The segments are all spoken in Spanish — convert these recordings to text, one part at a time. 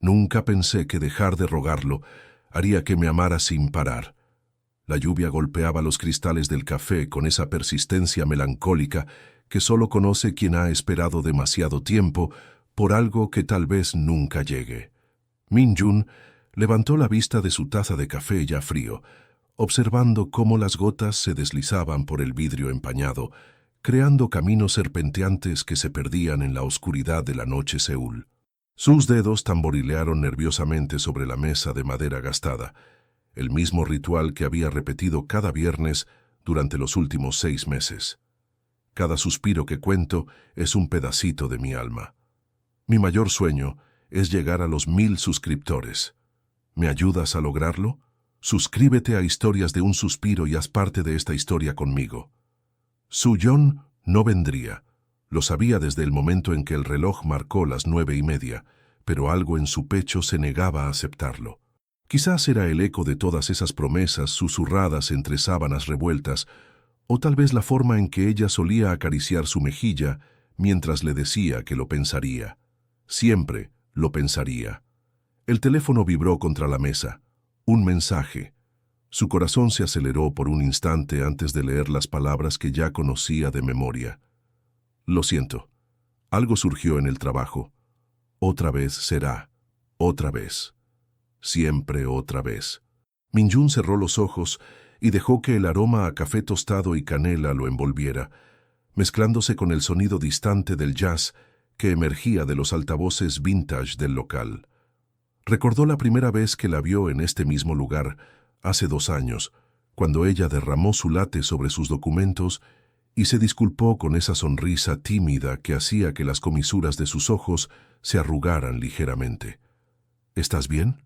Nunca pensé que dejar de rogarlo haría que me amara sin parar. La lluvia golpeaba los cristales del café con esa persistencia melancólica que solo conoce quien ha esperado demasiado tiempo por algo que tal vez nunca llegue. Min-jun levantó la vista de su taza de café ya frío, observando cómo las gotas se deslizaban por el vidrio empañado, creando caminos serpenteantes que se perdían en la oscuridad de la noche Seúl. Sus dedos tamborilearon nerviosamente sobre la mesa de madera gastada, el mismo ritual que había repetido cada viernes durante los últimos 6 meses. Cada suspiro que cuento es un pedacito de mi alma. Mi mayor sueño es llegar a los 1000 suscriptores. ¿Me ayudas a lograrlo? Suscríbete a Historias de un Suspiro y haz parte de esta historia conmigo. Su-yeon no vendría. Lo sabía desde el momento en que el reloj marcó las 9:30, pero algo en su pecho se negaba a aceptarlo. Quizás era el eco de todas esas promesas susurradas entre sábanas revueltas, o tal vez la forma en que ella solía acariciar su mejilla mientras le decía que lo pensaría. Siempre lo pensaría. El teléfono vibró contra la mesa. Un mensaje. Su corazón se aceleró por un instante antes de leer las palabras que ya conocía de memoria. Lo siento. Algo surgió en el trabajo. Otra vez será. Otra vez. Siempre otra vez. Min-jun cerró los ojos y dejó que el aroma a café tostado y canela lo envolviera, mezclándose con el sonido distante del jazz que emergía de los altavoces vintage del local. Recordó la primera vez que la vio en este mismo lugar, hace 2 años, cuando ella derramó su latte sobre sus documentos y se disculpó con esa sonrisa tímida que hacía que las comisuras de sus ojos se arrugaran ligeramente. ¿Estás bien?,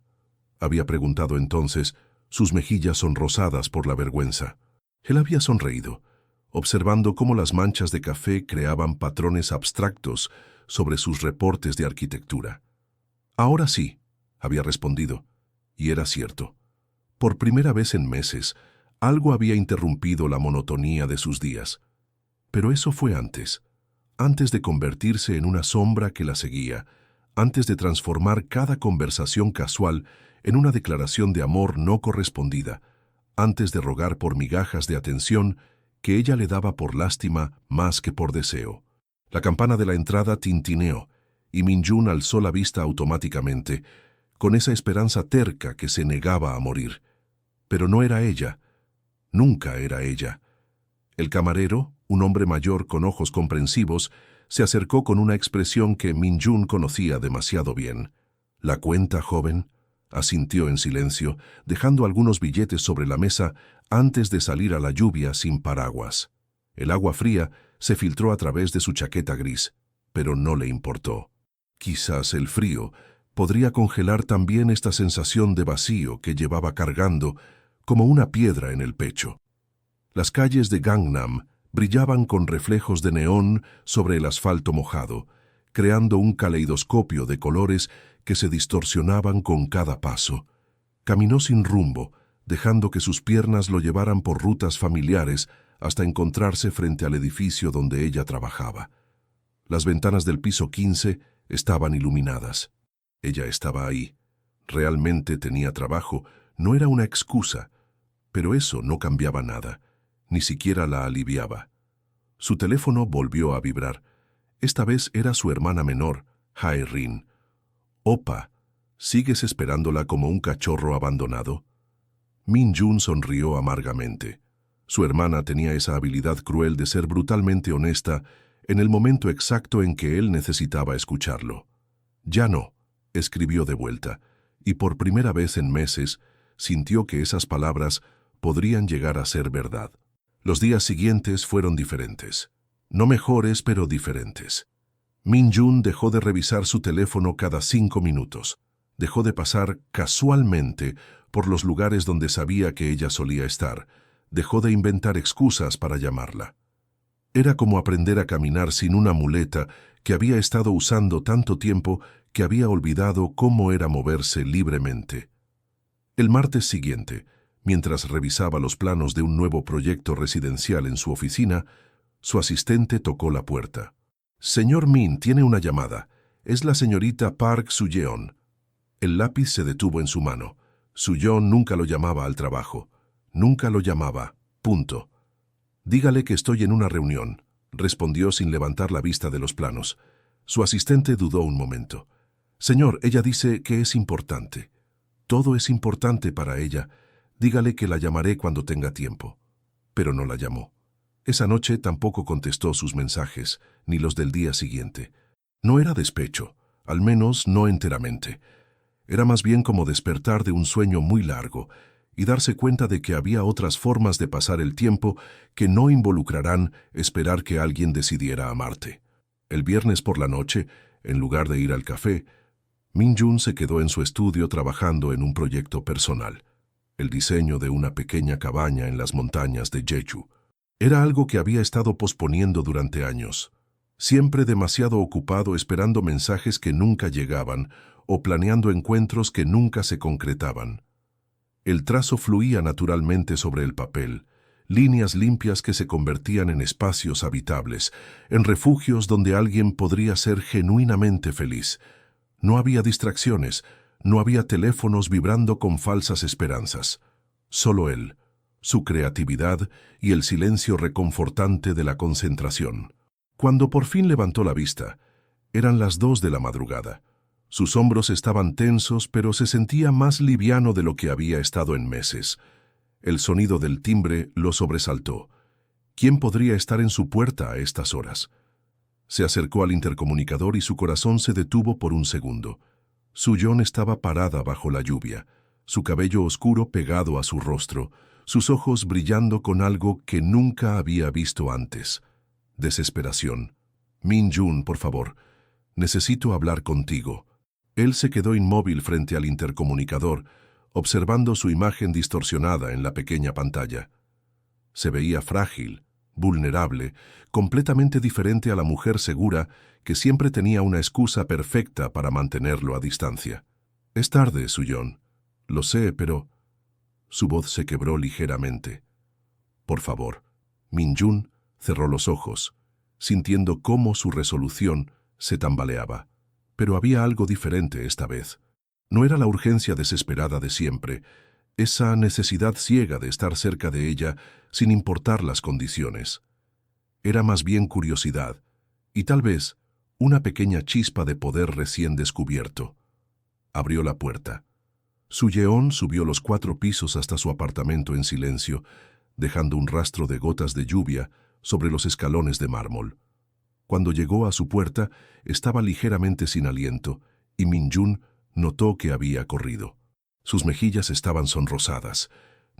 había preguntado entonces, sus mejillas sonrosadas por la vergüenza. Él había sonreído, observando cómo las manchas de café creaban patrones abstractos sobre sus reportes de arquitectura. Ahora sí, había respondido, y era cierto. Por primera vez en meses, algo había interrumpido la monotonía de sus días. Pero eso fue antes de convertirse en una sombra que la seguía, antes de transformar cada conversación casual en una declaración de amor no correspondida, antes de rogar por migajas de atención que ella le daba por lástima más que por deseo. La campana de la entrada tintineó, y Min-jun alzó la vista automáticamente, con esa esperanza terca que se negaba a morir. Pero no era ella. Nunca era ella. El camarero, un hombre mayor con ojos comprensivos, se acercó con una expresión que Min-jun conocía demasiado bien. «¿La cuenta, joven?», asintió en silencio, dejando algunos billetes sobre la mesa antes de salir a la lluvia sin paraguas. El agua fría se filtró a través de su chaqueta gris, pero no le importó. Quizás el frío podría congelar también esta sensación de vacío que llevaba cargando como una piedra en el pecho. Las calles de Gangnam brillaban con reflejos de neón sobre el asfalto mojado, creando un caleidoscopio de colores que se distorsionaban con cada paso. Caminó sin rumbo, dejando que sus piernas lo llevaran por rutas familiares hasta encontrarse frente al edificio donde ella trabajaba. Las ventanas del piso 15 estaban iluminadas. Ella estaba ahí. Realmente tenía trabajo, no era una excusa, pero eso no cambiaba nada, ni siquiera la aliviaba. Su teléfono volvió a vibrar. Esta vez era su hermana menor, Hae-rin. «Opa, ¿sigues esperándola como un cachorro abandonado?». Min-jun sonrió amargamente. Su hermana tenía esa habilidad cruel de ser brutalmente honesta en el momento exacto en que él necesitaba escucharlo. «Ya no», escribió de vuelta, y por primera vez en meses sintió que esas palabras podrían llegar a ser verdad. Los días siguientes fueron diferentes. No mejores, pero diferentes. Min-jun dejó de revisar su teléfono cada 5 minutos. Dejó de pasar casualmente por los lugares donde sabía que ella solía estar. Dejó de inventar excusas para llamarla. Era como aprender a caminar sin una muleta que había estado usando tanto tiempo que había olvidado cómo era moverse libremente. El martes siguiente, mientras revisaba los planos de un nuevo proyecto residencial en su oficina, su asistente tocó la puerta. «Señor Min, tiene una llamada. Es la señorita Park Su-yeon». El lápiz se detuvo en su mano. Su-yeon nunca lo llamaba al trabajo. Nunca lo llamaba. Punto. Dígale que estoy en una reunión, respondió sin levantar la vista de los planos. Su asistente dudó un momento. Señor, ella dice que es importante. Todo es importante para ella. Dígale que la llamaré cuando tenga tiempo. Pero no la llamó. Esa noche tampoco contestó sus mensajes, ni los del día siguiente. No era despecho, al menos no enteramente. Era más bien como despertar de un sueño muy largo y darse cuenta de que había otras formas de pasar el tiempo que no involucrarán esperar que alguien decidiera amarte. El viernes por la noche, en lugar de ir al café, Min-jun se quedó en su estudio trabajando en un proyecto personal, el diseño de una pequeña cabaña en las montañas de Jeju. Era algo que había estado posponiendo durante años, siempre demasiado ocupado esperando mensajes que nunca llegaban o planeando encuentros que nunca se concretaban. El trazo fluía naturalmente sobre el papel, líneas limpias que se convertían en espacios habitables, en refugios donde alguien podría ser genuinamente feliz. No había distracciones, no había teléfonos vibrando con falsas esperanzas. Solo él, su creatividad y el silencio reconfortante de la concentración. Cuando por fin levantó la vista, eran las 2 de la madrugada. Sus hombros estaban tensos, pero se sentía más liviano de lo que había estado en meses. El sonido del timbre lo sobresaltó. ¿Quién podría estar en su puerta a estas horas? Se acercó al intercomunicador y su corazón se detuvo por un segundo. Su-yeon estaba parada bajo la lluvia, su cabello oscuro pegado a su rostro, sus ojos brillando con algo que nunca había visto antes. Desesperación. Min-jun, por favor, necesito hablar contigo. Él se quedó inmóvil frente al intercomunicador, observando su imagen distorsionada en la pequeña pantalla. Se veía frágil, vulnerable, completamente diferente a la mujer segura que siempre tenía una excusa perfecta para mantenerlo a distancia. Es tarde, Su-yeon. Lo sé, pero... Su voz se quebró ligeramente. Por favor. Min-jun cerró los ojos, sintiendo cómo su resolución se tambaleaba. Pero había algo diferente esta vez. No era la urgencia desesperada de siempre, esa necesidad ciega de estar cerca de ella sin importar las condiciones. Era más bien curiosidad, y tal vez una pequeña chispa de poder recién descubierto. Abrió la puerta. Su-yeon subió los 4 pisos hasta su apartamento en silencio, dejando un rastro de gotas de lluvia sobre los escalones de mármol. Cuando llegó a su puerta, estaba ligeramente sin aliento, y Min-jun notó que había corrido. Sus mejillas estaban sonrosadas,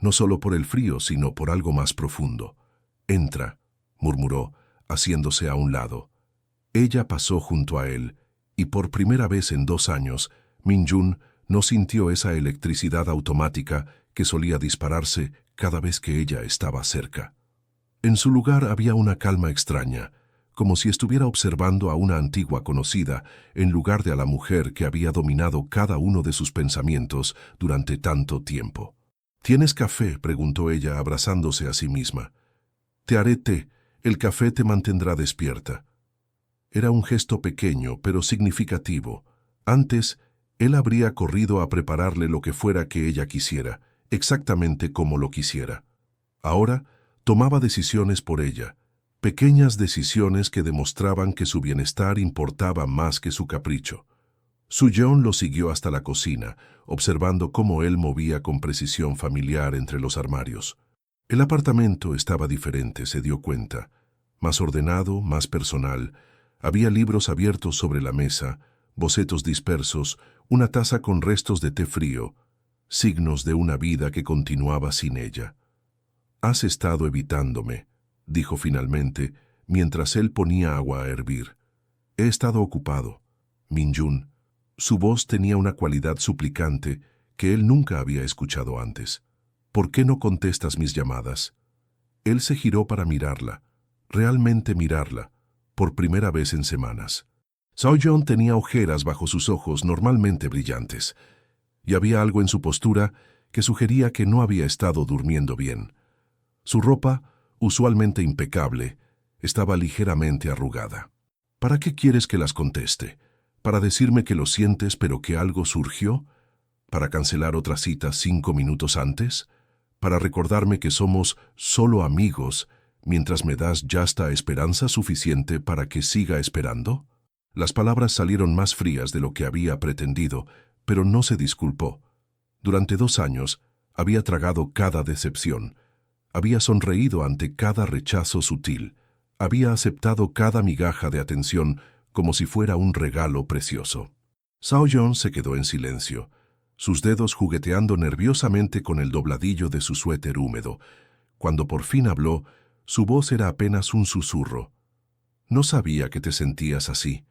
no solo por el frío, sino por algo más profundo. «Entra», murmuró, haciéndose a un lado. Ella pasó junto a él, y por primera vez en 2 años, Min-jun no sintió esa electricidad automática que solía dispararse cada vez que ella estaba cerca. En su lugar había una calma extraña, como si estuviera observando a una antigua conocida en lugar de a la mujer que había dominado cada uno de sus pensamientos durante tanto tiempo. «¿Tienes café?», preguntó ella, abrazándose a sí misma. «Te haré té. El café te mantendrá despierta». Era un gesto pequeño, pero significativo. Antes, él habría corrido a prepararle lo que fuera que ella quisiera, exactamente como lo quisiera. Ahora, tomaba decisiones por ella, pequeñas decisiones que demostraban que su bienestar importaba más que su capricho. Su-yeon lo siguió hasta la cocina, observando cómo él movía con precisión familiar entre los armarios. El apartamento estaba diferente, se dio cuenta. Más ordenado, más personal. Había libros abiertos sobre la mesa, bocetos dispersos, una taza con restos de té frío, signos de una vida que continuaba sin ella. «Has estado evitándome», dijo finalmente, mientras él ponía agua a hervir. «He estado ocupado». Min-jun. Su voz tenía una cualidad suplicante que él nunca había escuchado antes. «¿Por qué no contestas mis llamadas?» Él se giró para mirarla, realmente mirarla, por primera vez en semanas. Su-yeon tenía ojeras bajo sus ojos normalmente brillantes, y había algo en su postura que sugería que no había estado durmiendo bien. Su ropa, usualmente impecable, estaba ligeramente arrugada. «¿Para qué quieres que las conteste? ¿Para decirme que lo sientes pero que algo surgió? ¿Para cancelar otra cita 5 minutos antes? ¿Para recordarme que somos solo amigos mientras me das ya esta esperanza suficiente para que siga esperando? Las palabras salieron más frías de lo que había pretendido, pero no se disculpó. Durante 2 años había tragado cada decepción, había sonreído ante cada rechazo sutil, había aceptado cada migaja de atención como si fuera un regalo precioso. Seo-yeon se quedó en silencio, sus dedos jugueteando nerviosamente con el dobladillo de su suéter húmedo. Cuando por fin habló, su voz era apenas un susurro. «No sabía que te sentías así».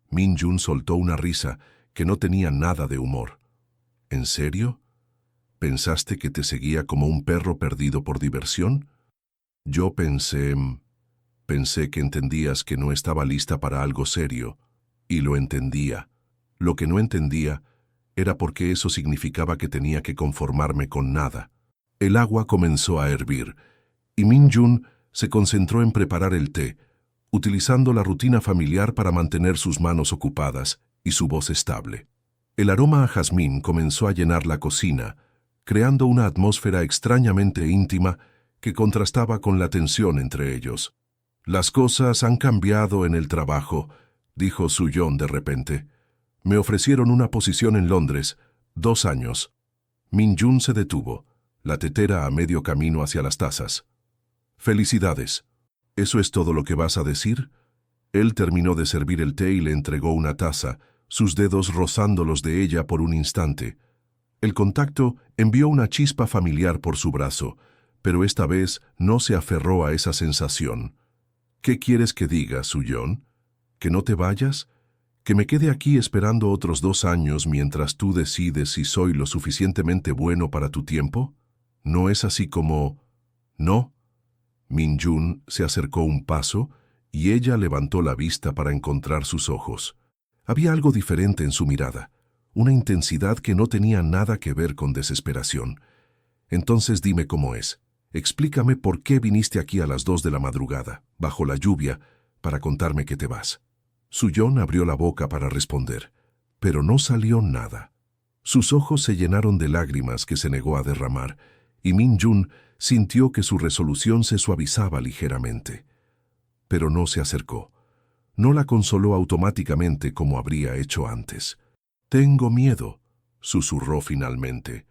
Min-jun soltó una risa que no tenía nada de humor. «¿En serio? ¿Pensaste que te seguía como un perro perdido por diversión? Yo pensé que entendías que no estaba lista para algo serio, y lo entendía. Lo que no entendía era porque eso significaba que tenía que conformarme con nada». El agua comenzó a hervir, y Min-jun se concentró en preparar el té, utilizando la rutina familiar para mantener sus manos ocupadas y su voz estable. El aroma a jazmín comenzó a llenar la cocina, creando una atmósfera extrañamente íntima que contrastaba con la tensión entre ellos. «Las cosas han cambiado en el trabajo», dijo Soo-yeon de repente. «Me ofrecieron una posición en Londres, 2 años». Min-jun se detuvo, la tetera a medio camino hacia las tazas. «Felicidades. ¿Eso es todo lo que vas a decir?» Él terminó de servir el té y le entregó una taza, sus dedos rozando los de ella por un instante. El contacto envió una chispa familiar por su brazo, pero esta vez no se aferró a esa sensación. «¿Qué quieres que diga, Soo-yeon? ¿Que no te vayas? ¿Que me quede aquí esperando otros 2 años mientras tú decides si soy lo suficientemente bueno para tu tiempo? ¿No es así como...?» «No». Min-jun se acercó un paso y ella levantó la vista para encontrar sus ojos. Había algo diferente en su mirada, una intensidad que no tenía nada que ver con desesperación. «Entonces dime cómo es. Explícame por qué viniste aquí a las 2 de la madrugada, bajo la lluvia, para contarme que te vas». Soo-yeon abrió la boca para responder, pero no salió nada. Sus ojos se llenaron de lágrimas que se negó a derramar, y Min-jun sintió que su resolución se suavizaba ligeramente. Pero no se acercó. No la consoló automáticamente como habría hecho antes. «Tengo miedo», susurró finalmente.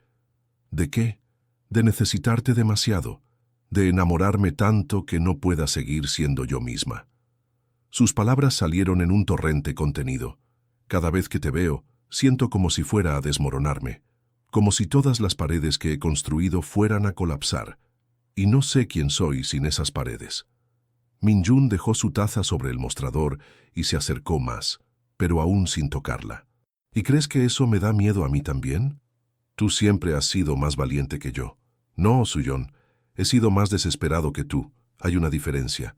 «¿De qué? De necesitarte demasiado, de enamorarme tanto que no pueda seguir siendo yo misma». Sus palabras salieron en un torrente contenido. «Cada vez que te veo, siento como si fuera a desmoronarme, como si todas las paredes que he construido fueran a colapsar, y no sé quién soy sin esas paredes». Min-jun dejó su taza sobre el mostrador y se acercó más, pero aún sin tocarla. «¿Y crees que eso me da miedo a mí también? Tú siempre has sido más valiente que yo». «No, Soo-yeon, he sido más desesperado que tú. Hay una diferencia».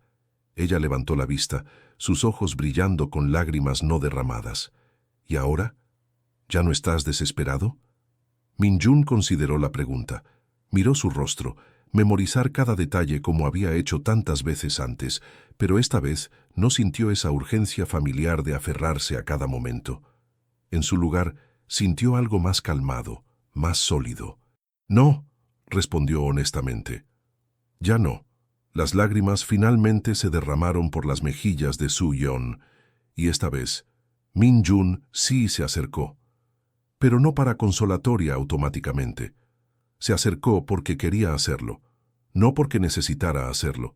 Ella levantó la vista, sus ojos brillando con lágrimas no derramadas. «¿Y ahora? ¿Ya no estás desesperado?» Min-jun consideró la pregunta. Miró su rostro, memorizar cada detalle como había hecho tantas veces antes, pero esta vez no sintió esa urgencia familiar de aferrarse a cada momento. En su lugar, sintió algo más calmado, más sólido. «No», respondió honestamente. «Ya no». Las lágrimas finalmente se derramaron por las mejillas de Soo-yeon, y esta vez Min-jun sí se acercó, pero no para consolatoria automáticamente. Se acercó porque quería hacerlo, no porque necesitara hacerlo.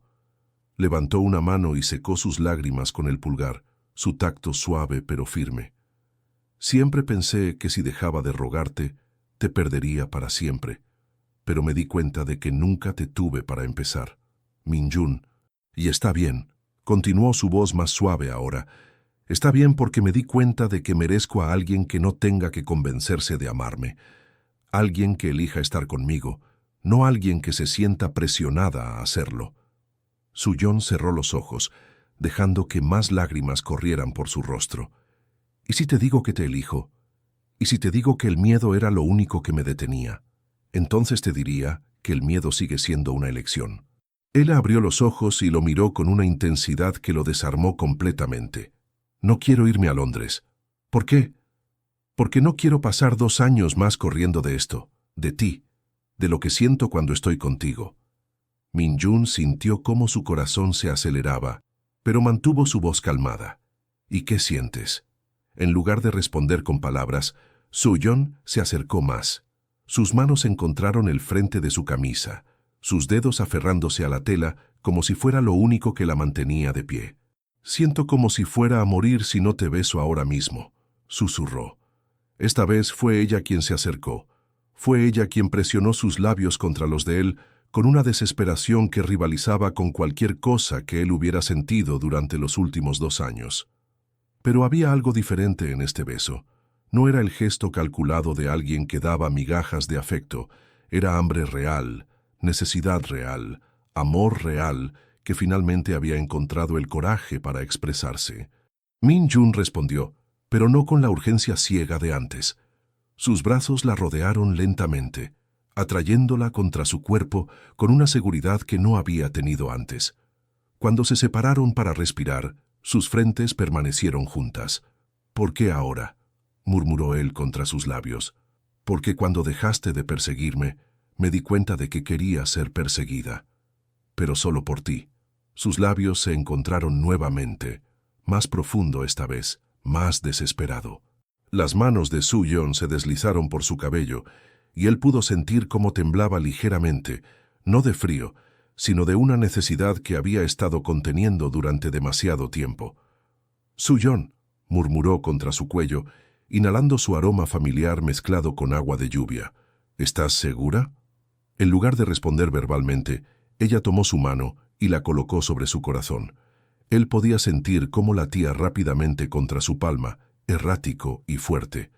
Levantó una mano y secó sus lágrimas con el pulgar, su tacto suave pero firme. «Siempre pensé que si dejaba de rogarte, te perdería para siempre, pero me di cuenta de que nunca te tuve para empezar. Min-jun, y está bien», continuó su voz más suave ahora, «está bien porque me di cuenta de que merezco a alguien que no tenga que convencerse de amarme, alguien que elija estar conmigo, no alguien que se sienta presionada a hacerlo». Soo-yeon cerró los ojos, dejando que más lágrimas corrieran por su rostro. «¿Y si te digo que te elijo? ¿Y si te digo que el miedo era lo único que me detenía? Entonces te diría que el miedo sigue siendo una elección». Él abrió los ojos y lo miró con una intensidad que lo desarmó completamente. «No quiero irme a Londres». «¿Por qué?» Porque no quiero pasar 2 años más corriendo de esto, de ti, de lo que siento cuando estoy contigo. Min-jun sintió cómo su corazón se aceleraba, pero mantuvo su voz calmada. ¿Y qué sientes? En lugar de responder con palabras, Soo-yeon se acercó más. Sus manos encontraron el frente de su camisa, sus dedos aferrándose a la tela como si fuera lo único que la mantenía de pie. Siento como si fuera a morir si no te beso ahora mismo, susurró. Esta vez fue ella quien se acercó. Fue ella quien presionó sus labios contra los de él con una desesperación que rivalizaba con cualquier cosa que él hubiera sentido durante los últimos 2 años. Pero había algo diferente en este beso. No era el gesto calculado de alguien que daba migajas de afecto, era hambre real, necesidad real, amor real, que finalmente había encontrado el coraje para expresarse. Min-jun respondió, pero no con la urgencia ciega de antes. Sus brazos la rodearon lentamente, atrayéndola contra su cuerpo con una seguridad que no había tenido antes. Cuando se separaron para respirar, sus frentes permanecieron juntas. ¿Por qué ahora?, murmuró él contra sus labios. Porque cuando dejaste de perseguirme, me di cuenta de que quería ser perseguida. Pero solo por ti. Sus labios se encontraron nuevamente, más profundo esta vez, más desesperado. Las manos de Soo-yeon se deslizaron por su cabello, y él pudo sentir cómo temblaba ligeramente, no de frío, sino de una necesidad que había estado conteniendo durante demasiado tiempo. Soo-yeon, murmuró contra su cuello, inhalando su aroma familiar mezclado con agua de lluvia. ¿Estás segura? En lugar de responder verbalmente, ella tomó su mano y la colocó sobre su corazón. Él podía sentir cómo latía rápidamente contra su palma, errático y fuerte.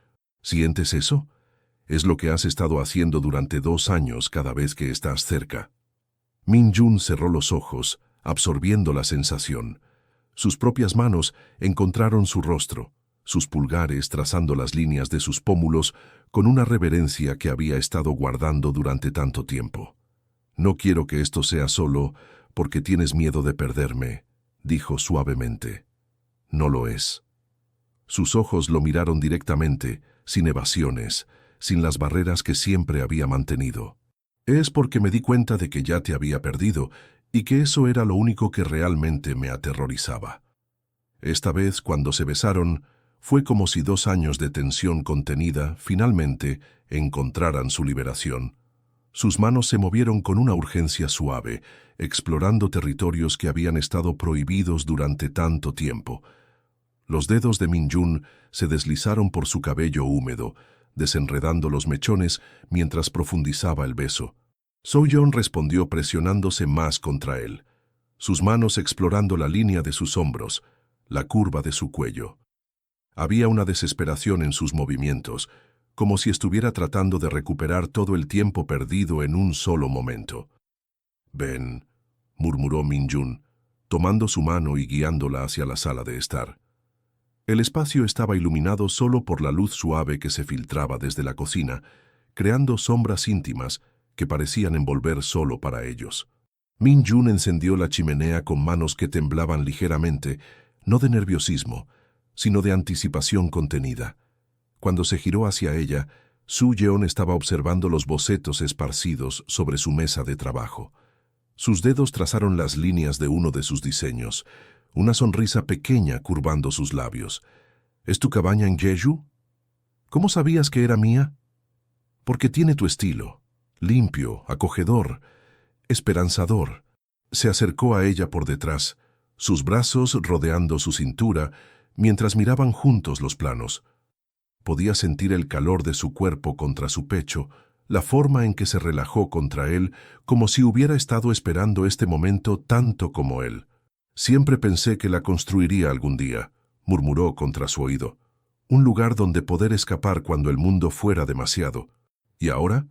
¿Sientes eso? Es lo que has estado haciendo durante 2 años cada vez que estás cerca. Min-jun cerró los ojos, absorbiendo la sensación. Sus propias manos encontraron su rostro, sus pulgares trazando las líneas de sus pómulos con una reverencia que había estado guardando durante tanto tiempo. No quiero que esto sea solo porque tienes miedo de perderme, dijo suavemente. No lo es. Sus ojos lo miraron directamente, sin evasiones, sin las barreras que siempre había mantenido. Es porque me di cuenta de que ya te había perdido y que eso era lo único que realmente me aterrorizaba. Esta vez, cuando se besaron, fue como si 2 años de tensión contenida finalmente encontraran su liberación. Sus manos se movieron con una urgencia suave, explorando territorios que habían estado prohibidos durante tanto tiempo. Los dedos de Min-jun se deslizaron por su cabello húmedo, desenredando los mechones mientras profundizaba el beso. Soo-yeon respondió presionándose más contra él, sus manos explorando la línea de sus hombros, la curva de su cuello. Había una desesperación en sus movimientos, como si estuviera tratando de recuperar todo el tiempo perdido en un solo momento. «Ven», murmuró Min-jun, tomando su mano y guiándola hacia la sala de estar. El espacio estaba iluminado solo por la luz suave que se filtraba desde la cocina, creando sombras íntimas que parecían envolver solo para ellos. Min-jun encendió la chimenea con manos que temblaban ligeramente, no de nerviosismo, sino de anticipación contenida. Cuando se giró hacia ella, Soo-yeon estaba observando los bocetos esparcidos sobre su mesa de trabajo. Sus dedos trazaron las líneas de uno de sus diseños, una sonrisa pequeña curvando sus labios. ¿Es tu cabaña en Jeju? ¿Cómo sabías que era mía? Porque tiene tu estilo, limpio, acogedor, esperanzador. Se acercó a ella por detrás, sus brazos rodeando su cintura, mientras miraban juntos los planos. Podía sentir el calor de su cuerpo contra su pecho, la forma en que se relajó contra él, como si hubiera estado esperando este momento tanto como él. Siempre pensé que la construiría algún día, murmuró contra su oído. Un lugar donde poder escapar cuando el mundo fuera demasiado. ¿Y ahora?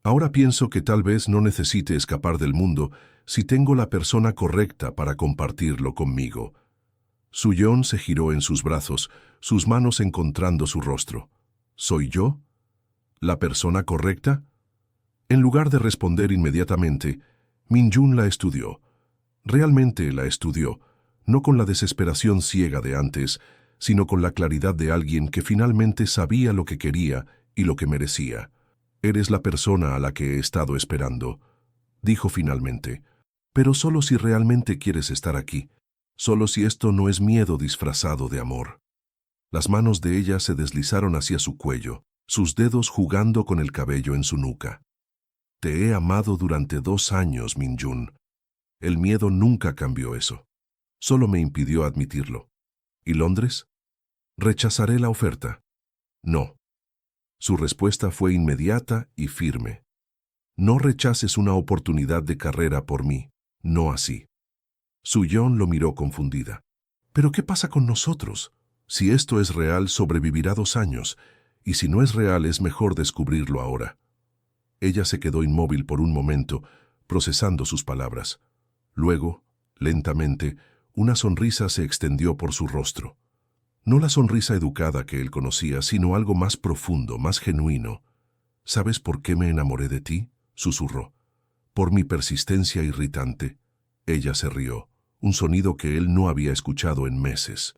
Ahora pienso que tal vez no necesite escapar del mundo si tengo la persona correcta para compartirlo conmigo. Soo-yeon se giró en sus brazos, sus manos encontrando su rostro. ¿Soy yo? ¿La persona correcta? En lugar de responder inmediatamente, Min-jun la estudió. Realmente la estudió, no con la desesperación ciega de antes, sino con la claridad de alguien que finalmente sabía lo que quería y lo que merecía. «Eres la persona a la que he estado esperando», dijo finalmente, «pero solo si realmente quieres estar aquí, solo si esto no es miedo disfrazado de amor». Las manos de ella se deslizaron hacia su cuello, sus dedos jugando con el cabello en su nuca. «Te he amado durante 2 años, Min-jun. El miedo nunca cambió eso. Solo me impidió admitirlo. ¿Y Londres? ¿Rechazaré la oferta? No». Su respuesta fue inmediata y firme. «No rechaces una oportunidad de carrera por mí, no así». Su-yeon lo miró confundida. «¿Pero qué pasa con nosotros? Si esto es real, sobrevivirá 2 años, y si no es real, es mejor descubrirlo ahora». Ella se quedó inmóvil por un momento, procesando sus palabras. Luego, lentamente, una sonrisa se extendió por su rostro. No la sonrisa educada que él conocía, sino algo más profundo, más genuino. «¿Sabes por qué me enamoré de ti?», susurró. «Por mi persistencia irritante». Ella se rió, un sonido que él no había escuchado en meses.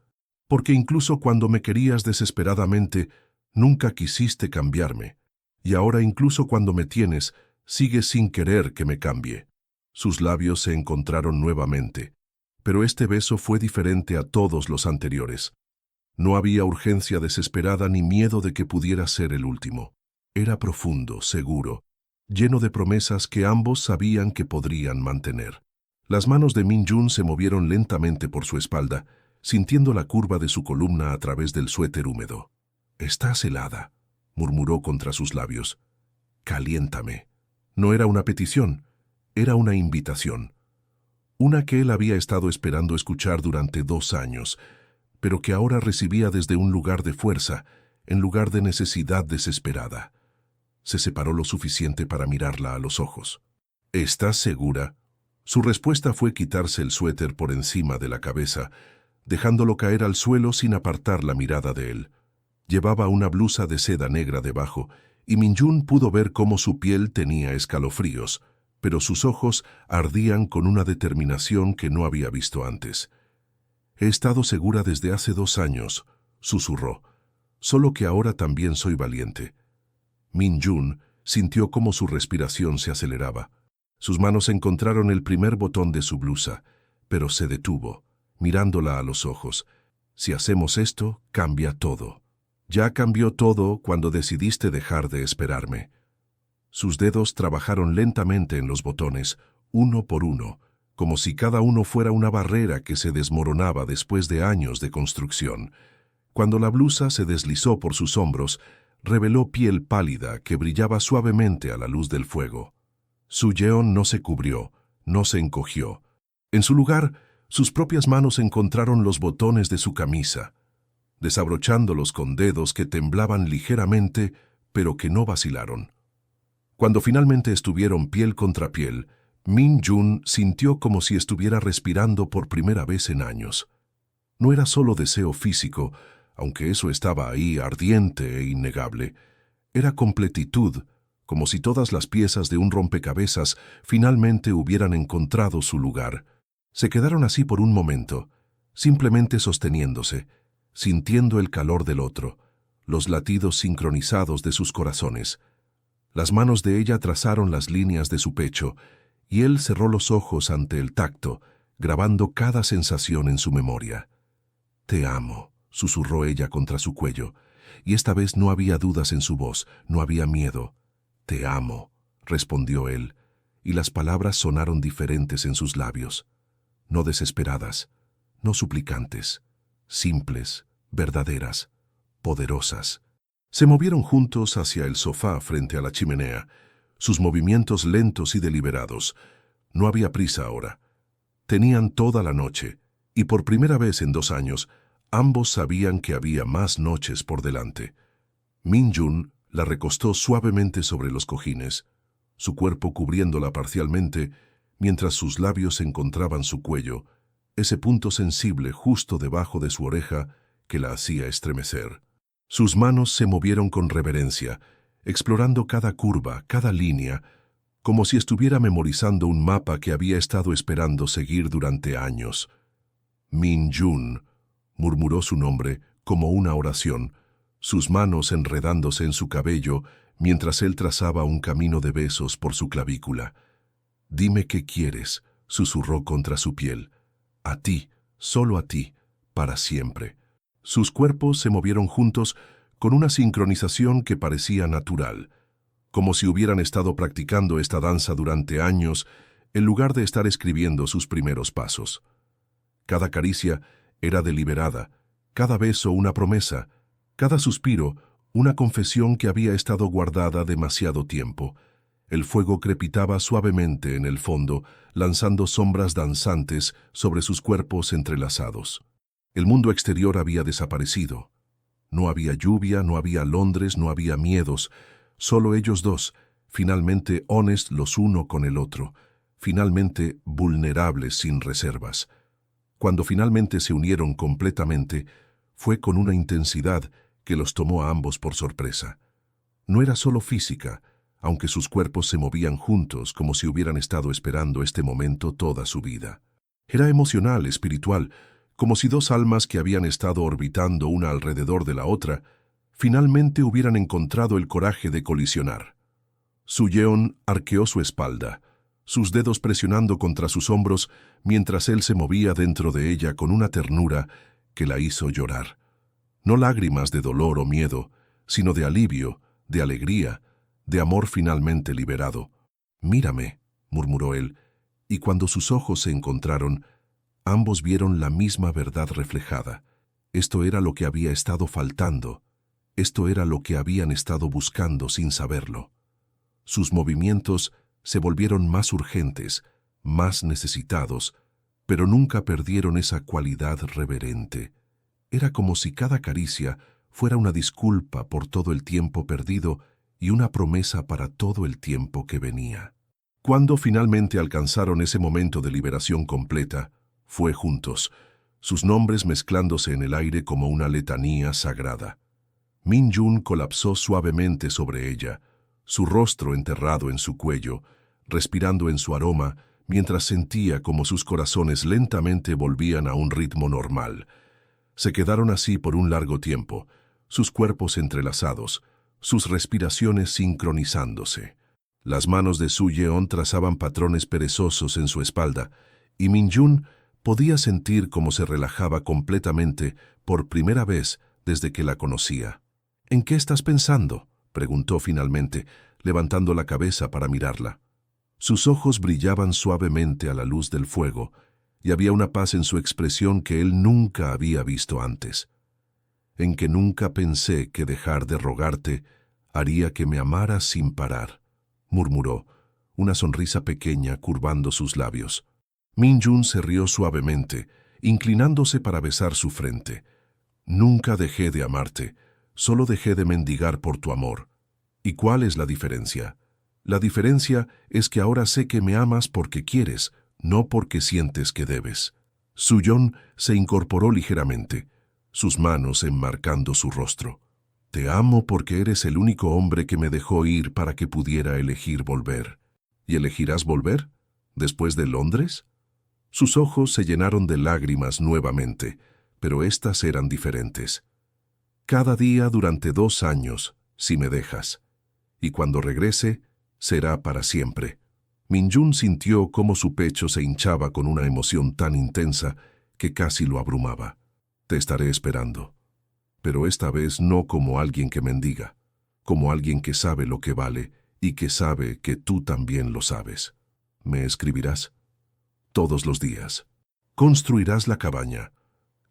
«Porque incluso cuando me querías desesperadamente, nunca quisiste cambiarme. Y ahora incluso cuando me tienes, sigues sin querer que me cambie». Sus labios se encontraron nuevamente, pero este beso fue diferente a todos los anteriores. No había urgencia desesperada ni miedo de que pudiera ser el último. Era profundo, seguro, lleno de promesas que ambos sabían que podrían mantener. Las manos de Min-jun se movieron lentamente por su espalda, sintiendo la curva de su columna a través del suéter húmedo. «Estás helada», murmuró contra sus labios. «Caliéntame». No era una petición, era una invitación. Una que él había estado esperando escuchar durante 2 años, pero que ahora recibía desde un lugar de fuerza, en lugar de necesidad desesperada. Se separó lo suficiente para mirarla a los ojos. «¿Estás segura?». Su respuesta fue quitarse el suéter por encima de la cabeza, dejándolo caer al suelo sin apartar la mirada de él. Llevaba una blusa de seda negra debajo, y Min-jun pudo ver cómo su piel tenía escalofríos, pero sus ojos ardían con una determinación que no había visto antes. «He estado segura desde hace 2 años», susurró, «solo que ahora también soy valiente». Min-jun sintió cómo su respiración se aceleraba. Sus manos encontraron el primer botón de su blusa, pero se detuvo, mirándola a los ojos. «Si hacemos esto, cambia todo». «Ya cambió todo cuando decidiste dejar de esperarme». Sus dedos trabajaron lentamente en los botones, uno por uno, como si cada uno fuera una barrera que se desmoronaba después de años de construcción. Cuando la blusa se deslizó por sus hombros, reveló piel pálida que brillaba suavemente a la luz del fuego. Su-yeon no se cubrió, no se encogió. En su lugar, sus propias manos encontraron los botones de su camisa, desabrochándolos con dedos que temblaban ligeramente, pero que no vacilaron. Cuando finalmente estuvieron piel contra piel, Min-jun sintió como si estuviera respirando por primera vez en años. No era solo deseo físico, aunque eso estaba ahí ardiente e innegable. Era completitud, como si todas las piezas de un rompecabezas finalmente hubieran encontrado su lugar. Se quedaron así por un momento, simplemente sosteniéndose, sintiendo el calor del otro, los latidos sincronizados de sus corazones. Las manos de ella trazaron las líneas de su pecho, y él cerró los ojos ante el tacto, grabando cada sensación en su memoria. «Te amo», susurró ella contra su cuello, y esta vez no había dudas en su voz, no había miedo. «Te amo», respondió él, y las palabras sonaron diferentes en sus labios. No desesperadas, no suplicantes, simples, verdaderas, poderosas. Se movieron juntos hacia el sofá frente a la chimenea, sus movimientos lentos y deliberados. No había prisa ahora. Tenían toda la noche, y por primera vez en 2 años, ambos sabían que había más noches por delante. Min-jun la recostó suavemente sobre los cojines, su cuerpo cubriéndola parcialmente, mientras sus labios encontraban su cuello, ese punto sensible justo debajo de su oreja que la hacía estremecer. Sus manos se movieron con reverencia, explorando cada curva, cada línea, como si estuviera memorizando un mapa que había estado esperando seguir durante años. «Min-jun», murmuró su nombre como una oración, sus manos enredándose en su cabello mientras él trazaba un camino de besos por su clavícula. «Dime qué quieres», susurró contra su piel. «A ti, solo a ti, para siempre». Sus cuerpos se movieron juntos con una sincronización que parecía natural, como si hubieran estado practicando esta danza durante años en lugar de estar escribiendo sus primeros pasos. Cada caricia era deliberada, cada beso una promesa, cada suspiro una confesión que había estado guardada demasiado tiempo. El fuego crepitaba suavemente en el fondo, lanzando sombras danzantes sobre sus cuerpos entrelazados. El mundo exterior había desaparecido. No había lluvia, no había Londres, no había miedos, solo ellos dos, finalmente honestos los uno con el otro, finalmente vulnerables sin reservas. Cuando finalmente se unieron completamente, fue con una intensidad que los tomó a ambos por sorpresa. No era solo física, aunque sus cuerpos se movían juntos como si hubieran estado esperando este momento toda su vida. Era emocional, espiritual, como si dos almas que habían estado orbitando una alrededor de la otra, finalmente hubieran encontrado el coraje de colisionar. Su Yeon arqueó su espalda, sus dedos presionando contra sus hombros mientras él se movía dentro de ella con una ternura que la hizo llorar. No lágrimas de dolor o miedo, sino de alivio, de alegría, de amor finalmente liberado. «Mírame», murmuró él, y cuando sus ojos se encontraron, ambos vieron la misma verdad reflejada. Esto era lo que había estado faltando. Esto era lo que habían estado buscando sin saberlo. Sus movimientos se volvieron más urgentes, más necesitados, pero nunca perdieron esa cualidad reverente. Era como si cada caricia fuera una disculpa por todo el tiempo perdido y una promesa para todo el tiempo que venía. Cuando finalmente alcanzaron ese momento de liberación completa, fue juntos, sus nombres mezclándose en el aire como una letanía sagrada. Min Jun colapsó suavemente sobre ella, su rostro enterrado en su cuello, respirando en su aroma, mientras sentía como sus corazones lentamente volvían a un ritmo normal. Se quedaron así por un largo tiempo, sus cuerpos entrelazados, sus respiraciones sincronizándose. Las manos de Su Yeon trazaban patrones perezosos en su espalda, y Min Jun podía sentir cómo se relajaba completamente por primera vez desde que la conocía. «¿En qué estás pensando?», preguntó finalmente, levantando la cabeza para mirarla. Sus ojos brillaban suavemente a la luz del fuego, y había una paz en su expresión que él nunca había visto antes. «En que nunca pensé que dejar de rogarte haría que me amaras sin parar», murmuró, una sonrisa pequeña curvando sus labios. Min Jun se rió suavemente, inclinándose para besar su frente. «Nunca dejé de amarte, solo dejé de mendigar por tu amor. ¿Y cuál es la diferencia? La diferencia es que ahora sé que me amas porque quieres, no porque sientes que debes». Su Yeon se incorporó ligeramente, sus manos enmarcando su rostro. «Te amo porque eres el único hombre que me dejó ir para que pudiera elegir volver». «¿Y elegirás volver? ¿Después de Londres?». Sus ojos se llenaron de lágrimas nuevamente, pero éstas eran diferentes. «Cada día durante 2 años, si me dejas. Y cuando regrese, será para siempre». Min Jun sintió cómo su pecho se hinchaba con una emoción tan intensa que casi lo abrumaba. «Te estaré esperando. Pero esta vez no como alguien que mendiga, como alguien que sabe lo que vale y que sabe que tú también lo sabes. ¿Me escribirás? Todos los días. Construirás la cabaña.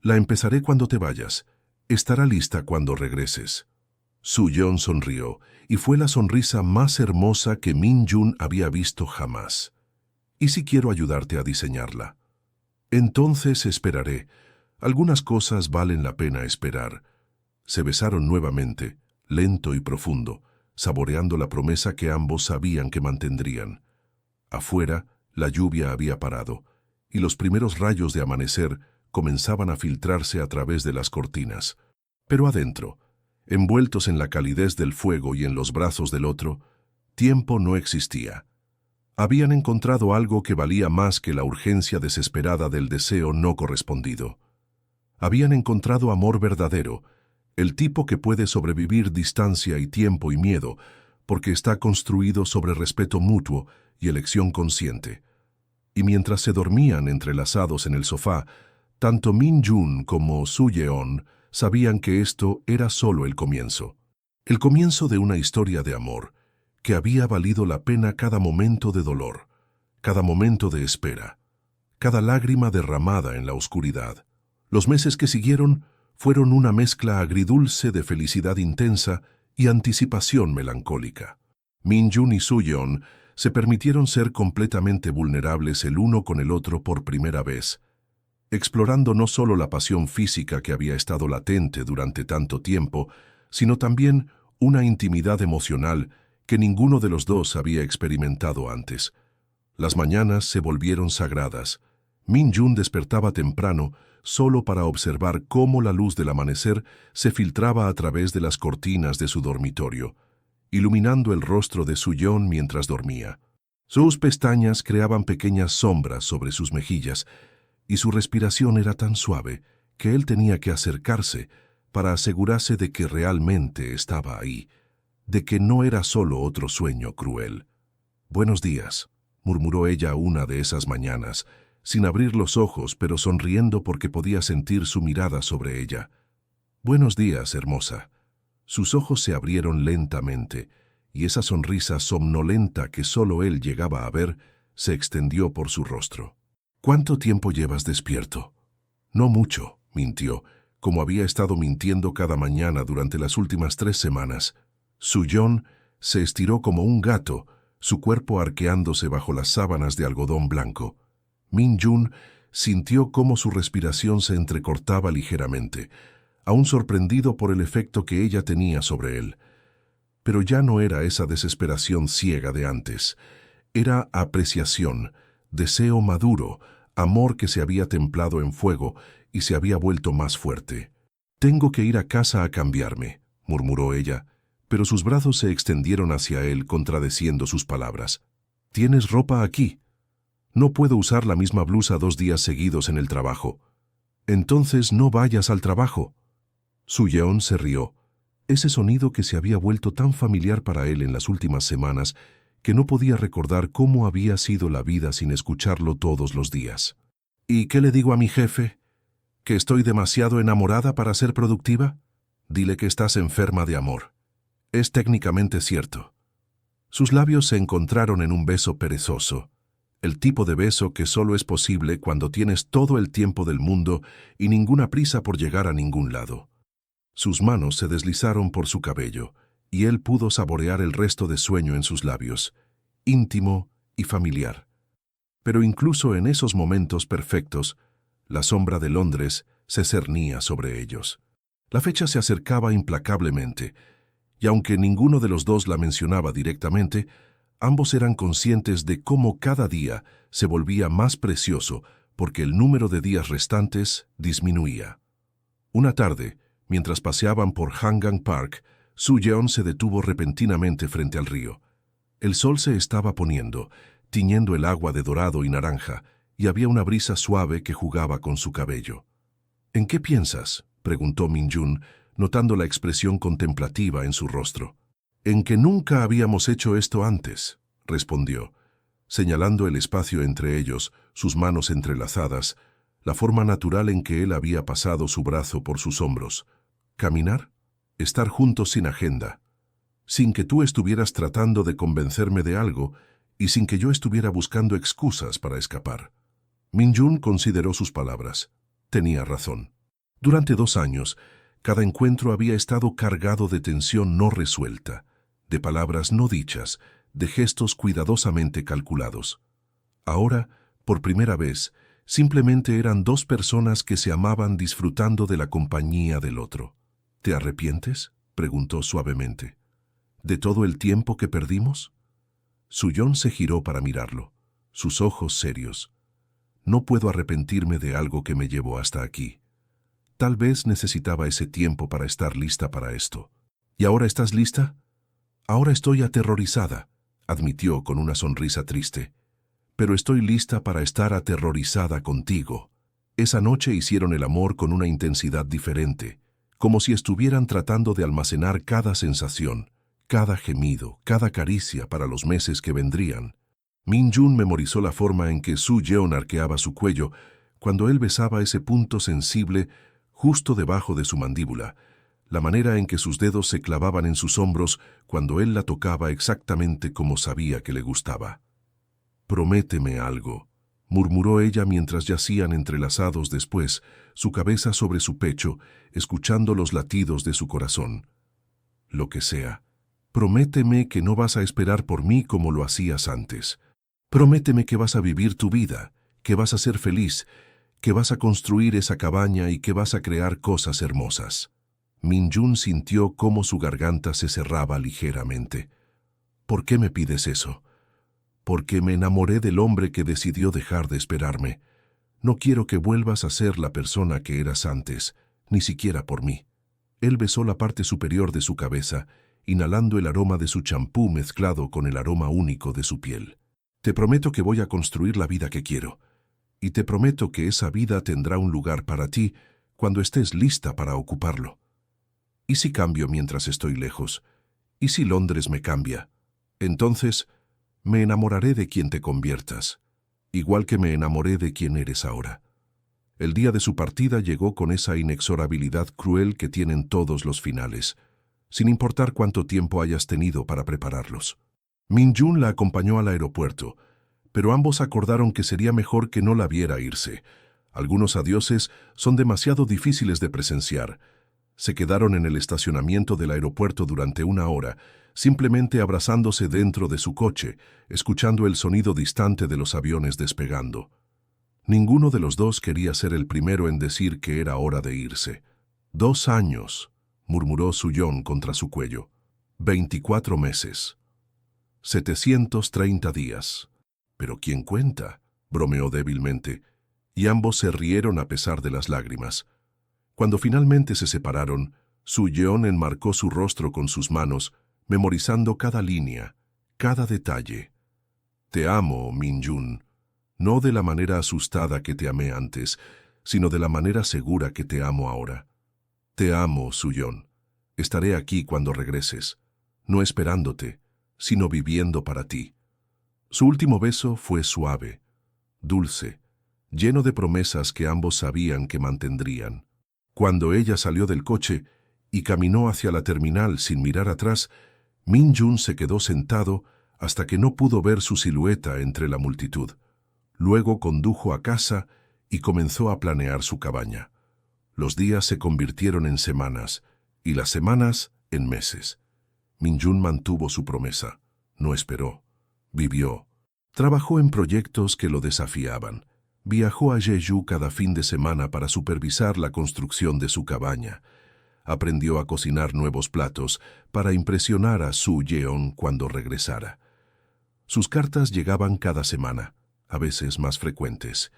La empezaré cuando te vayas. Estará lista cuando regreses». Su Yeon sonrió, y fue la sonrisa más hermosa que Min Jun había visto jamás. «¿Y si quiero ayudarte a diseñarla?». «Entonces esperaré. Algunas cosas valen la pena esperar». Se besaron nuevamente, lento y profundo, saboreando la promesa que ambos sabían que mantendrían. Afuera, la lluvia había parado, y los primeros rayos de amanecer comenzaban a filtrarse a través de las cortinas. Pero adentro, envueltos en la calidez del fuego y en los brazos del otro, tiempo no existía. Habían encontrado algo que valía más que la urgencia desesperada del deseo no correspondido. Habían encontrado amor verdadero, el tipo que puede sobrevivir distancia y tiempo y miedo, porque está construido sobre respeto mutuo y elección consciente. Y mientras se dormían entrelazados en el sofá, tanto Min-jun como Su-yeon sabían que esto era solo el comienzo. El comienzo de una historia de amor, que había valido la pena cada momento de dolor, cada momento de espera, cada lágrima derramada en la oscuridad. Los meses que siguieron fueron una mezcla agridulce de felicidad intensa y anticipación melancólica. Min-jun y Su-yeon se permitieron ser completamente vulnerables el uno con el otro por primera vez, explorando no solo la pasión física que había estado latente durante tanto tiempo, sino también una intimidad emocional que ninguno de los dos había experimentado antes. Las mañanas se volvieron sagradas. Min-jun despertaba temprano solo para observar cómo la luz del amanecer se filtraba a través de las cortinas de su dormitorio, iluminando el rostro de Su-yeon mientras dormía. Sus pestañas creaban pequeñas sombras sobre sus mejillas, y su respiración era tan suave que él tenía que acercarse para asegurarse de que realmente estaba ahí, de que no era solo otro sueño cruel. «Buenos días», murmuró ella una de esas mañanas, sin abrir los ojos pero sonriendo porque podía sentir su mirada sobre ella. «Buenos días, hermosa». Sus ojos se abrieron lentamente, y esa sonrisa somnolenta que solo él llegaba a ver se extendió por su rostro. «¿Cuánto tiempo llevas despierto?» «No mucho», mintió, como había estado mintiendo cada mañana durante las últimas 3 semanas. Su-yeon se estiró como un gato, su cuerpo arqueándose bajo las sábanas de algodón blanco. Min-jun sintió cómo su respiración se entrecortaba ligeramente, aún sorprendido por el efecto que ella tenía sobre él. Pero ya no era esa desesperación ciega de antes. Era apreciación, deseo maduro, amor que se había templado en fuego y se había vuelto más fuerte. «Tengo que ir a casa a cambiarme», murmuró ella, pero sus brazos se extendieron hacia él contradeciendo sus palabras. «¿Tienes ropa aquí? No puedo usar la misma blusa 2 días seguidos en el trabajo». «Entonces no vayas al trabajo». Su-yeon se rió, ese sonido que se había vuelto tan familiar para él en las últimas semanas que no podía recordar cómo había sido la vida sin escucharlo todos los días. «¿Y qué le digo a mi jefe? ¿Que estoy demasiado enamorada para ser productiva? Dile que estás enferma de amor». «Es técnicamente cierto». Sus labios se encontraron en un beso perezoso, el tipo de beso que solo es posible cuando tienes todo el tiempo del mundo y ninguna prisa por llegar a ningún lado. Sus manos se deslizaron por su cabello, y él pudo saborear el resto de sueño en sus labios, íntimo y familiar. Pero incluso en esos momentos perfectos, la sombra de Londres se cernía sobre ellos. La fecha se acercaba implacablemente, y aunque ninguno de los dos la mencionaba directamente, ambos eran conscientes de cómo cada día se volvía más precioso porque el número de días restantes disminuía. Una tarde, mientras paseaban por Hangang Park, Su-yeon se detuvo repentinamente frente al río. El sol se estaba poniendo, tiñendo el agua de dorado y naranja, y había una brisa suave que jugaba con su cabello. «¿En qué piensas?», preguntó Min-jun, notando la expresión contemplativa en su rostro. «En que nunca habíamos hecho esto antes», respondió, señalando el espacio entre ellos, sus manos entrelazadas, la forma natural en que él había pasado su brazo por sus hombros. «¿Caminar? Estar juntos sin agenda, sin que tú estuvieras tratando de convencerme de algo y sin que yo estuviera buscando excusas para escapar». Min-jun consideró sus palabras. Tenía razón. Durante 2 años, cada encuentro había estado cargado de tensión no resuelta, de palabras no dichas, de gestos cuidadosamente calculados. Ahora, por primera vez, simplemente eran 2 personas que se amaban disfrutando de la compañía del otro. «¿Te arrepientes?», preguntó suavemente. «¿De todo el tiempo que perdimos?». Su-yeon se giró para mirarlo, sus ojos serios. «No puedo arrepentirme de algo que me llevó hasta aquí. Tal vez necesitaba ese tiempo para estar lista para esto». «¿Y ahora estás lista?». «Ahora estoy aterrorizada», admitió con una sonrisa triste. «Pero estoy lista para estar aterrorizada contigo». Esa noche hicieron el amor con una intensidad diferente, como si estuvieran tratando de almacenar cada sensación, cada gemido, cada caricia para los meses que vendrían. Min-jun memorizó la forma en que Su-yeon arqueaba su cuello cuando él besaba ese punto sensible justo debajo de su mandíbula, la manera en que sus dedos se clavaban en sus hombros cuando él la tocaba exactamente como sabía que le gustaba. «Prométeme algo», murmuró ella mientras yacían entrelazados después, su cabeza sobre su pecho, escuchando los latidos de su corazón. «Lo que sea. Prométeme que no vas a esperar por mí como lo hacías antes. Prométeme que vas a vivir tu vida, que vas a ser feliz, que vas a construir esa cabaña y que vas a crear cosas hermosas». Min-jun sintió cómo su garganta se cerraba ligeramente. «¿Por qué me pides eso?» «Porque me enamoré del hombre que decidió dejar de esperarme. No quiero que vuelvas a ser la persona que eras antes, ni siquiera por mí». Él besó la parte superior de su cabeza, inhalando el aroma de su champú mezclado con el aroma único de su piel. «Te prometo que voy a construir la vida que quiero. Y te prometo que esa vida tendrá un lugar para ti cuando estés lista para ocuparlo. ¿Y si cambio mientras estoy lejos? ¿Y si Londres me cambia? Entonces me enamoraré de quien te conviertas, igual que me enamoré de quien eres ahora». El día de su partida llegó con esa inexorabilidad cruel que tienen todos los finales, sin importar cuánto tiempo hayas tenido para prepararlos. Min-jun la acompañó al aeropuerto, pero ambos acordaron que sería mejor que no la viera irse. Algunos adioses son demasiado difíciles de presenciar. Se quedaron en el estacionamiento del aeropuerto durante 1 hora, simplemente abrazándose dentro de su coche, escuchando el sonido distante de los aviones despegando. Ninguno de los dos quería ser el primero en decir que era hora de irse. 2 años, murmuró Su-yeon contra su cuello. 24 meses. 730 días. «¿Pero quién cuenta?», bromeó débilmente, y ambos se rieron a pesar de las lágrimas. Cuando finalmente se separaron, Su-yeon enmarcó su rostro con sus manos, memorizando cada línea, cada detalle. «Te amo, Min-jun, no de la manera asustada que te amé antes, sino de la manera segura que te amo ahora. Te amo, Su-yeon. Estaré aquí cuando regreses, no esperándote, sino viviendo para ti». Su último beso fue suave, dulce, lleno de promesas que ambos sabían que mantendrían. Cuando ella salió del coche y caminó hacia la terminal sin mirar atrás, Min-jun se quedó sentado hasta que no pudo ver su silueta entre la multitud. Luego condujo a casa y comenzó a planear su cabaña. Los días se convirtieron en semanas y las semanas en meses. Min-jun mantuvo su promesa. No esperó. Vivió. Trabajó en proyectos que lo desafiaban. Viajó a Jeju cada fin de semana para supervisar la construcción de su cabaña. Aprendió a cocinar nuevos platos para impresionar a Su-yeon cuando regresara. Sus cartas llegaban cada semana, a veces más frecuentes.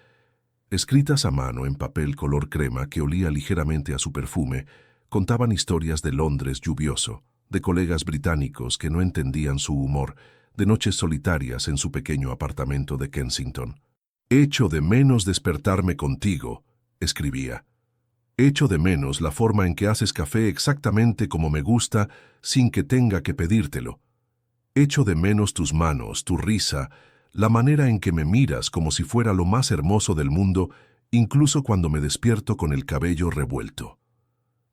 Escritas a mano en papel color crema que olía ligeramente a su perfume, contaban historias de Londres lluvioso, de colegas británicos que no entendían su humor, de noches solitarias en su pequeño apartamento de Kensington. «Echo de menos despertarme contigo», escribía. «Echo de menos la forma en que haces café exactamente como me gusta sin que tenga que pedírtelo. Echo de menos tus manos, tu risa, la manera en que me miras como si fuera lo más hermoso del mundo, incluso cuando me despierto con el cabello revuelto».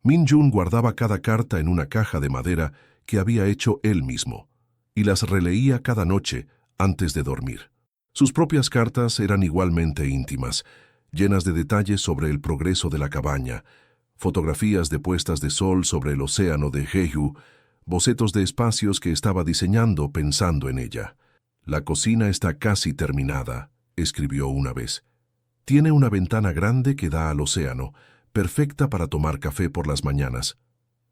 Min-jun guardaba cada carta en una caja de madera que había hecho él mismo, y las releía cada noche antes de dormir. Sus propias cartas eran igualmente íntimas, llenas de detalles sobre el progreso de la cabaña, fotografías de puestas de sol sobre el océano de Jeju, bocetos de espacios que estaba diseñando pensando en ella. «La cocina está casi terminada», escribió una vez. «Tiene una ventana grande que da al océano, perfecta para tomar café por las mañanas.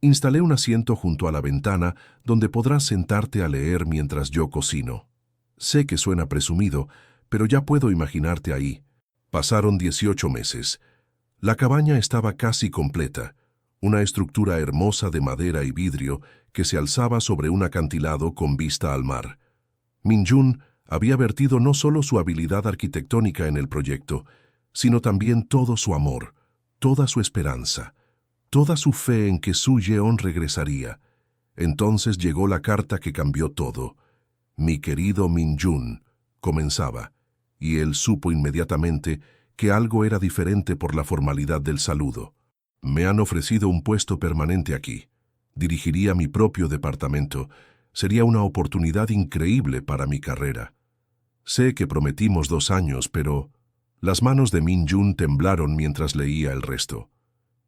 Instalé un asiento junto a la ventana donde podrás sentarte a leer mientras yo cocino. Sé que suena presumido, pero ya puedo imaginarte ahí». Pasaron 18 meses. La cabaña estaba casi completa, una estructura hermosa de madera y vidrio que se alzaba sobre un acantilado con vista al mar. Min-jun había vertido no solo su habilidad arquitectónica en el proyecto, sino también todo su amor, toda su esperanza, toda su fe en que Su Yeon regresaría. Entonces llegó la carta que cambió todo. Mi querido Min-jun, comenzaba, y él supo inmediatamente que algo era diferente por la formalidad del saludo. Me han ofrecido un puesto permanente aquí. Dirigiría mi propio departamento. Sería una oportunidad increíble para mi carrera. Sé que prometimos 2 años, pero... Las manos de Min-jun temblaron mientras leía el resto.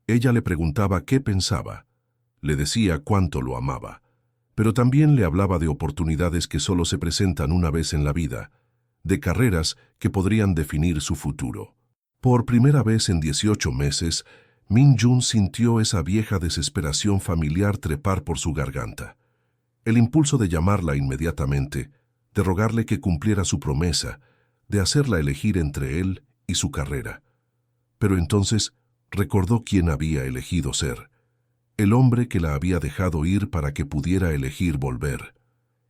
Ella le preguntaba qué pensaba. Le decía cuánto lo amaba. Pero también le hablaba de oportunidades que solo se presentan una vez en la vida, de carreras que podrían definir su futuro. Por primera vez en 18 meses, Min-jun sintió esa vieja desesperación familiar trepar por su garganta. El impulso de llamarla inmediatamente, de rogarle que cumpliera su promesa, de hacerla elegir entre él y su carrera. Pero entonces recordó quién había elegido ser. El hombre que la había dejado ir para que pudiera elegir volver.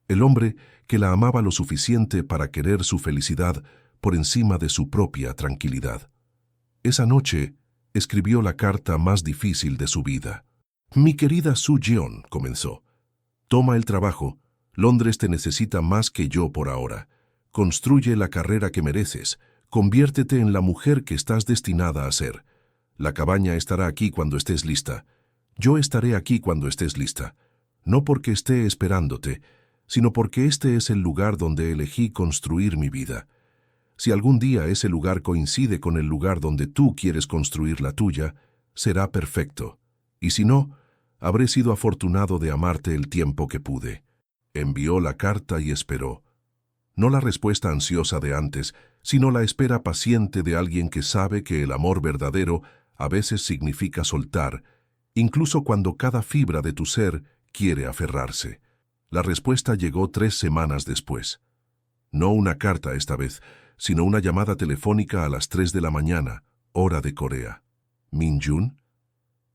El hombre que la amaba lo suficiente para querer su felicidad por encima de su propia tranquilidad. Esa noche escribió la carta más difícil de su vida. Mi querida Su Yeon, comenzó. Toma el trabajo. Londres te necesita más que yo por ahora. Construye la carrera que mereces. Conviértete en la mujer que estás destinada a ser. La cabaña estará aquí cuando estés lista. Yo estaré aquí cuando estés lista. No porque esté esperándote, sino porque este es el lugar donde elegí construir mi vida. Si algún día ese lugar coincide con el lugar donde tú quieres construir la tuya, será perfecto. Y si no, habré sido afortunado de amarte el tiempo que pude. Envió la carta y esperó. No la respuesta ansiosa de antes, sino la espera paciente de alguien que sabe que el amor verdadero a veces significa soltar, incluso cuando cada fibra de tu ser quiere aferrarse. La respuesta llegó 3 semanas después. No una carta esta vez, sino una llamada telefónica a las 3 de la mañana, hora de Corea. ¿Min-jun?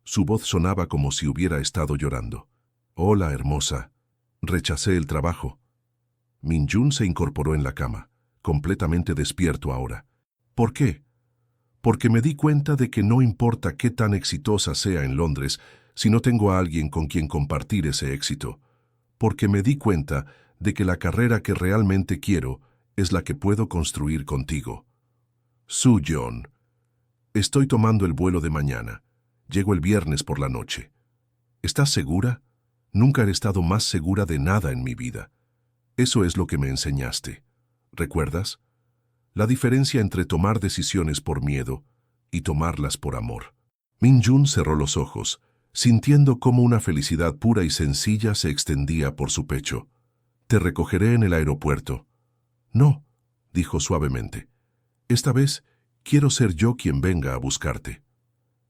Su voz sonaba como si hubiera estado llorando. Hola, hermosa. Rechacé el trabajo. Min-jun se incorporó en la cama, completamente despierto ahora. ¿Por qué? Porque me di cuenta de que no importa qué tan exitosa sea en Londres, si no tengo a alguien con quien compartir ese éxito. Porque me di cuenta de que la carrera que realmente quiero es la que puedo construir contigo. Su Yeon. Estoy tomando el vuelo de mañana. Llego el viernes por la noche. ¿Estás segura? Nunca he estado más segura de nada en mi vida. Eso es lo que me enseñaste. ¿Recuerdas? La diferencia entre tomar decisiones por miedo y tomarlas por amor. Min-jun cerró los ojos, sintiendo cómo una felicidad pura y sencilla se extendía por su pecho. Te recogeré en el aeropuerto. No, dijo suavemente. Esta vez quiero ser yo quien venga a buscarte.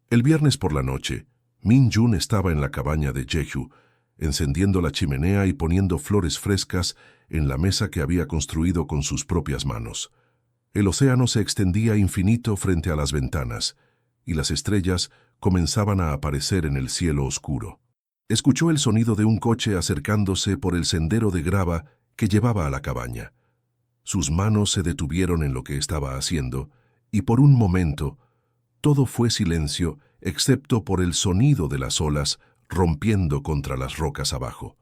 El viernes por la noche, Min-jun estaba en la cabaña de Jeju, encendiendo la chimenea y poniendo flores frescas en la mesa que había construido con sus propias manos. El océano se extendía infinito frente a las ventanas, y las estrellas comenzaban a aparecer en el cielo oscuro. Escuchó el sonido de un coche acercándose por el sendero de grava que llevaba a la cabaña. Sus manos se detuvieron en lo que estaba haciendo, y por un momento todo fue silencio excepto por el sonido de las olas rompiendo contra las rocas abajo.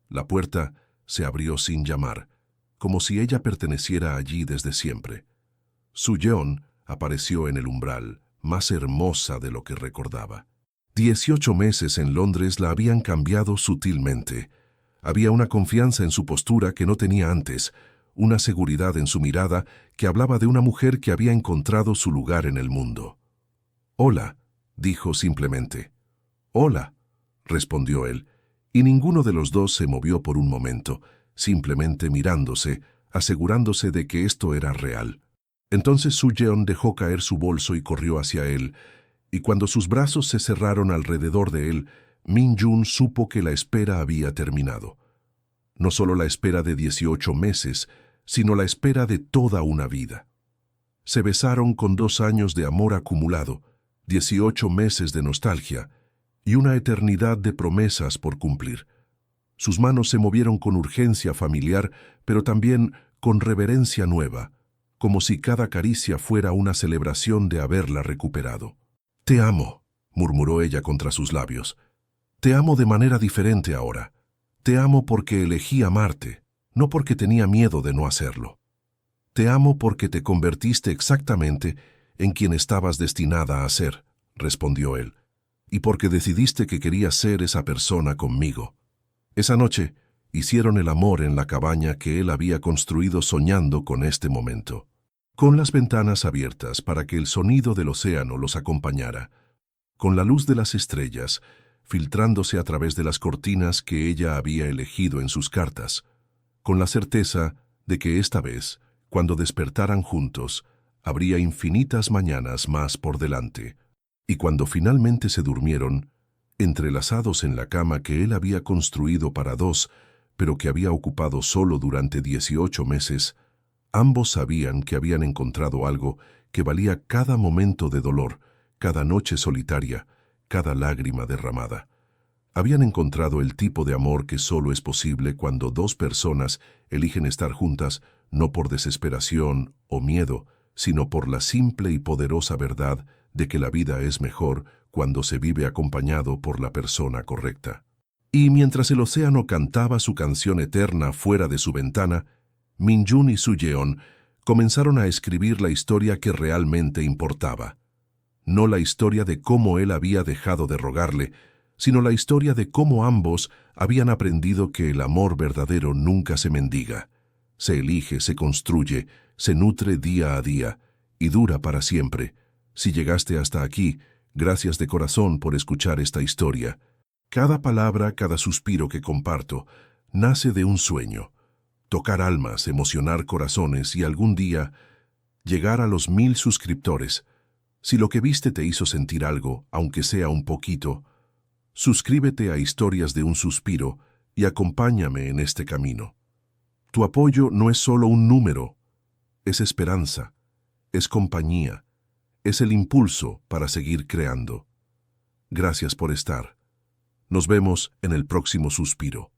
La puerta se abrió sin llamar, como si ella perteneciera allí desde siempre. Su Yeon apareció en el umbral, más hermosa de lo que recordaba. 18 meses en Londres la habían cambiado sutilmente. Había una confianza en su postura que no tenía antes, una seguridad en su mirada que hablaba de una mujer que había encontrado su lugar en el mundo. «Hola», dijo simplemente. «Hola», respondió él, y ninguno de los dos se movió por un momento, simplemente mirándose, asegurándose de que esto era real. Entonces Su Yeon dejó caer su bolso y corrió hacia él, y cuando sus brazos se cerraron alrededor de él, Min-jun supo que la espera había terminado. No solo la espera de 18 meses, sino la espera de toda una vida. Se besaron con 2 años de amor acumulado, 18 meses de nostalgia y una eternidad de promesas por cumplir. Sus manos se movieron con urgencia familiar, pero también con reverencia nueva, como si cada caricia fuera una celebración de haberla recuperado. «Te amo», murmuró ella contra sus labios. «Te amo de manera diferente ahora. Te amo porque elegí amarte, no porque tenía miedo de no hacerlo. Te amo porque te convertiste exactamente en quien estabas destinada a ser», respondió él, «y porque decidiste que querías ser esa persona conmigo». Esa noche hicieron el amor en la cabaña que él había construido soñando con este momento, con las ventanas abiertas para que el sonido del océano los acompañara, con la luz de las estrellas filtrándose a través de las cortinas que ella había elegido en sus cartas, con la certeza de que esta vez, cuando despertaran juntos, habría infinitas mañanas más por delante. Y cuando finalmente se durmieron, entrelazados en la cama que él había construido para dos, pero que había ocupado solo durante 18 meses, ambos sabían que habían encontrado algo que valía cada momento de dolor, cada noche solitaria, cada lágrima derramada. Habían encontrado el tipo de amor que solo es posible cuando dos personas eligen estar juntas no por desesperación o miedo, sino por la simple y poderosa verdad de que la vida es mejor cuando se vive acompañado por la persona correcta. Y mientras el océano cantaba su canción eterna fuera de su ventana, Min-jun y Su-yeon comenzaron a escribir la historia que realmente importaba. No la historia de cómo él había dejado de rogarle, sino la historia de cómo ambos habían aprendido que el amor verdadero nunca se mendiga. Se elige, se construye, se nutre día a día y dura para siempre. Si llegaste hasta aquí, gracias de corazón por escuchar esta historia. Cada palabra, cada suspiro que comparto, nace de un sueño. Tocar almas, emocionar corazones y algún día llegar a los 1000 suscriptores. Si lo que viste te hizo sentir algo, aunque sea un poquito, suscríbete a Historias de un Suspiro y acompáñame en este camino. Tu apoyo no es solo un número, es esperanza, es compañía, es el impulso para seguir creando. Gracias por estar. Nos vemos en el próximo suspiro.